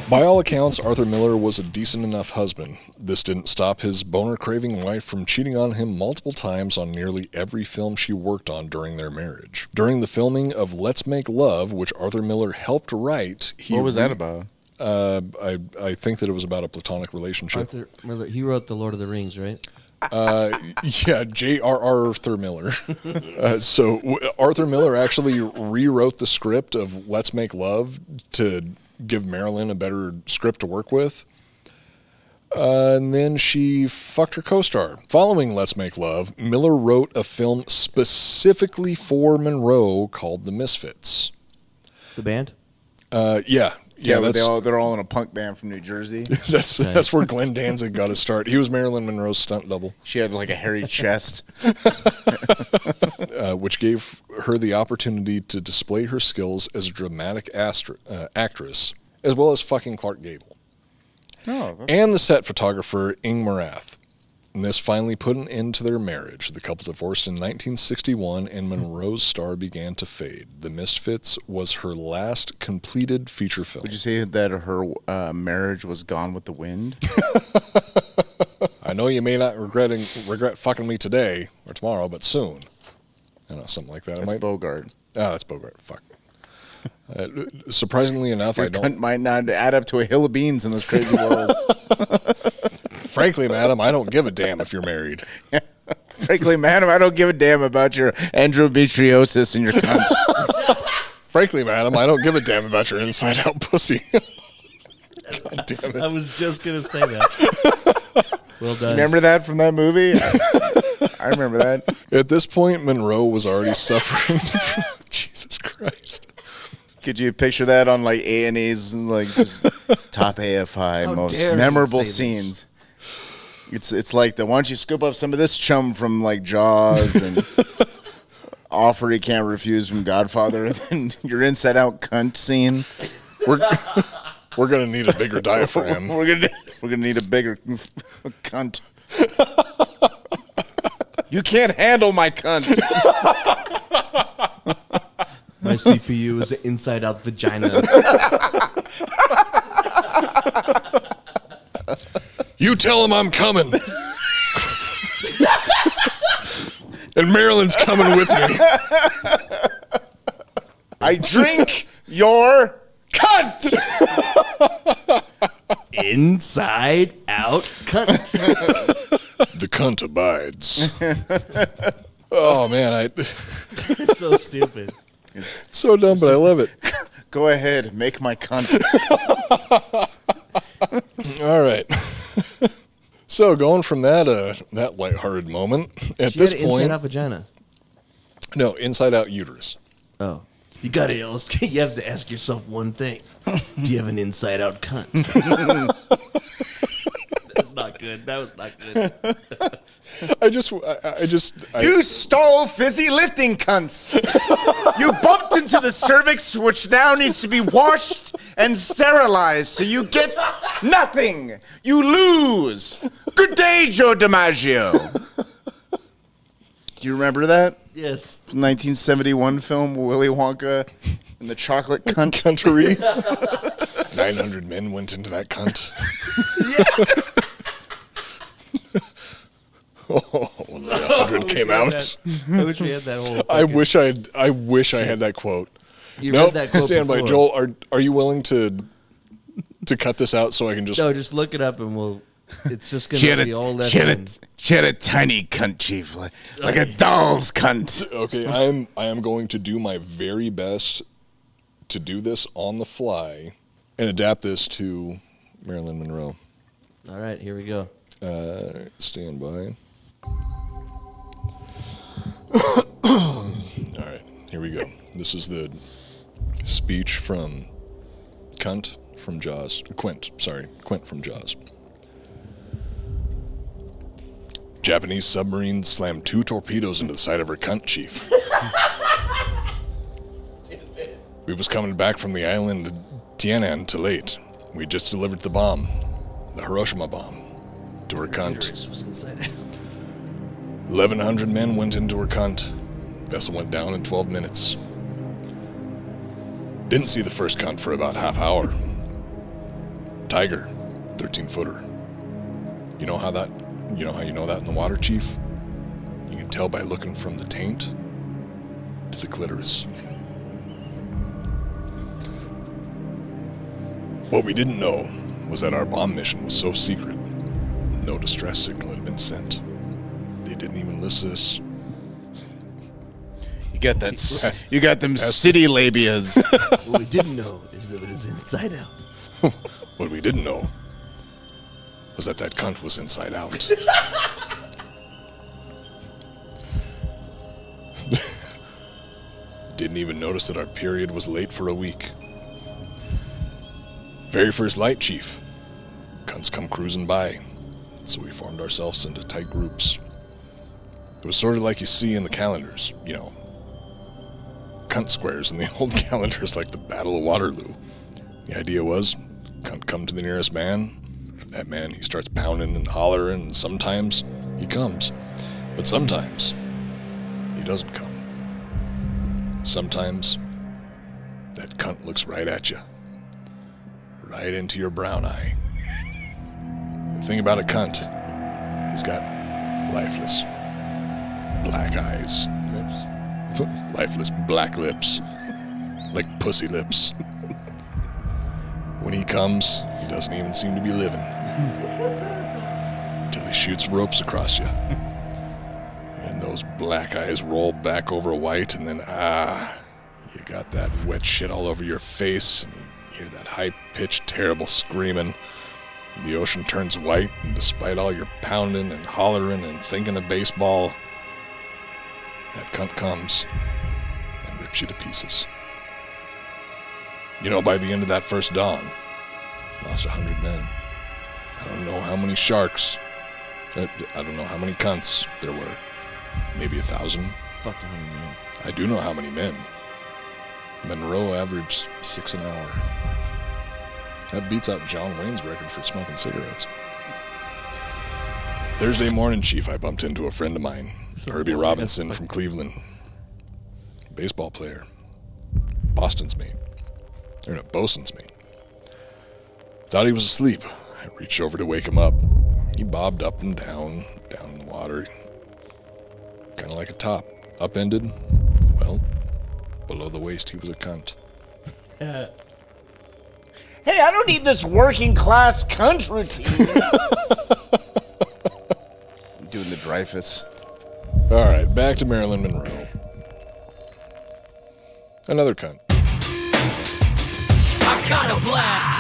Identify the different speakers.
Speaker 1: By all accounts, Arthur Miller was a decent enough husband. This didn't stop his boner-craving wife from cheating on him multiple times on nearly every film she worked on during their marriage. During the filming of Let's Make Love, which Arthur Miller helped write...
Speaker 2: What was that about?
Speaker 1: I think that it was about a platonic relationship.
Speaker 3: Arthur Miller, he wrote The Lord of the Rings, right?
Speaker 1: Yeah, J.R.R. Arthur Miller. Arthur Miller actually rewrote the script of Let's Make Love to give Marilyn a better script to work with. And then she fucked her co-star. Following Let's Make Love, Miller wrote a film specifically for Monroe called The Misfits.
Speaker 3: The band?
Speaker 1: Yeah.
Speaker 2: Yeah, they're all in a punk band from New Jersey.
Speaker 1: That's where Glenn Danzig got his start. He was Marilyn Monroe's stunt double.
Speaker 2: She had like a hairy chest.
Speaker 1: Which gave her the opportunity to display her skills as a dramatic actress, as well as fucking Clark Gable. And the set photographer, Ing Morath. And this finally put an end to their marriage. The couple divorced in 1961, and Monroe's star began to fade. The Misfits was her last completed feature film.
Speaker 2: Would you say that her marriage was gone with the wind?
Speaker 1: I know you may not regret fucking me today or tomorrow, but soon. I don't know, something like that.
Speaker 2: That's Bogart.
Speaker 1: Oh, that's Bogart. Fuck. Surprisingly enough,
Speaker 2: Your cunt might not add up to a hill of beans in this crazy world.
Speaker 1: Frankly, madam, I don't give a damn if you're married.
Speaker 2: Frankly, madam, I don't give a damn about your endometriosis and your cunt.
Speaker 1: Frankly, madam, I don't give a damn about your inside-out pussy. God damn it.
Speaker 3: I was just going to say that. Well done.
Speaker 2: Remember that from that movie? I remember that.
Speaker 1: At this point, Monroe was already suffering from... Jesus Christ.
Speaker 2: Could you picture that on like A&E's, like just top AFI, most memorable scenes? It's like why don't you scoop up some of this chum from like Jaws and Offer He Can't Refuse from Godfather, and then your inside out cunt scene.
Speaker 1: We're gonna need a bigger diaphragm.
Speaker 2: We're gonna need a bigger cunt. You can't handle my cunt.
Speaker 3: My CPU is an inside-out vagina.
Speaker 1: You tell him I'm coming. And Marilyn's coming with me.
Speaker 2: I drink your cunt.
Speaker 3: Inside out cunt.
Speaker 1: The cunt abides. Oh man,
Speaker 3: It's so stupid.
Speaker 1: It's so dumb, but I love it.
Speaker 2: Go ahead, make my cunt.
Speaker 1: All right. So going from that lighthearted moment at this point,
Speaker 3: inside out vagina.
Speaker 1: No, inside out uterus.
Speaker 3: Oh, you got to illustrate. You have to ask yourself one thing: do you have an inside out cunt? That's not good. That was not good.
Speaker 2: You stole fizzy lifting cunts. You bumped into the cervix, which now needs to be washed and sterilized, so you get nothing. You lose. Good day, Joe DiMaggio. Do you remember that?
Speaker 3: Yes.
Speaker 2: 1971 film, Willy Wonka and the Chocolate Cunt.
Speaker 1: Country. 900 men went into that cunt.
Speaker 3: Yeah.
Speaker 1: Oh, only 100 came out.
Speaker 3: I wish we had that whole.
Speaker 1: I wish I had that quote.
Speaker 3: You
Speaker 1: nope.
Speaker 3: read that quote
Speaker 1: Stand by,
Speaker 3: before.
Speaker 1: Joel. Are you willing to cut this out so I can just?
Speaker 3: No, just look it up and we'll. It's just gonna be all that.
Speaker 2: She had a tiny cunt, chief, like a doll's cunt.
Speaker 1: Okay, I am going to do my very best to do this on the fly and adapt this to Marilyn Monroe.
Speaker 3: All right, here we go.
Speaker 1: Stand by. All right, here we go. This is the speech from Quint from Jaws. Quint from Jaws. Japanese submarine slammed 2 torpedoes into the side of her cunt, chief.
Speaker 3: Stupid.
Speaker 1: We was coming back from the island Tianan too late. We just delivered the bomb, the Hiroshima bomb, to her cunt.
Speaker 3: Was inside out.
Speaker 1: 1,100 men went into her cunt. Vessel went down in 12 minutes. Didn't see the first cunt for about half hour. Tiger, 13-footer. You know how you know that in the water, Chief? You can tell by looking from the taint to the clitoris. What we didn't know was that our bomb mission was so secret, no distress signal had been sent. They didn't even list us.
Speaker 2: You got that. You got them city labias.
Speaker 3: What we didn't know is that it was inside out.
Speaker 1: What we didn't know was that cunt was inside out. Didn't even notice that our period was late for a week. Very first light, Chief. Cunts come cruising by, so we formed ourselves into tight groups. It was sort of like you see in the calendars, you know. Cunt squares in the old calendars like the Battle of Waterloo. The idea was, cunt come to the nearest man. That man, he starts pounding and hollering, and sometimes he comes. But sometimes he doesn't come. Sometimes that cunt looks right at you. Right into your brown eye. The thing about a cunt, he's got lifeless black eyes. Lips. Lifeless black lips. Like pussy lips. When he comes, he doesn't even seem to be living. Until he shoots ropes across you. And those black eyes roll back over white, and then, you got that wet shit all over your face, and you hear that high-pitched, terrible screaming. The ocean turns white, and despite all your pounding and hollering and thinking of baseball, that cunt comes and rips you to pieces. You know, by the end of that first dawn, lost 100 men. I don't know how many sharks. I don't know how many cunts there were. Maybe 1,000.
Speaker 3: Fucked 100 men.
Speaker 1: I do know how many men. Monroe averaged 6 an hour. That beats out John Wayne's record for smoking cigarettes. Thursday morning, Chief, I bumped into a friend of mine, Herbie Robinson from Cleveland. Baseball player. Boston's mate. Or no, Bosun's mate. Thought he was asleep. I reached over to wake him up. He bobbed up and down in the water. Kind of like a top. Upended. Well, below the waist, he was a cunt.
Speaker 2: Hey, I don't need this working class cunt routine. Doing the Dreyfus.
Speaker 1: All right, back to Marilyn Monroe. Another cunt.
Speaker 4: I got a blast.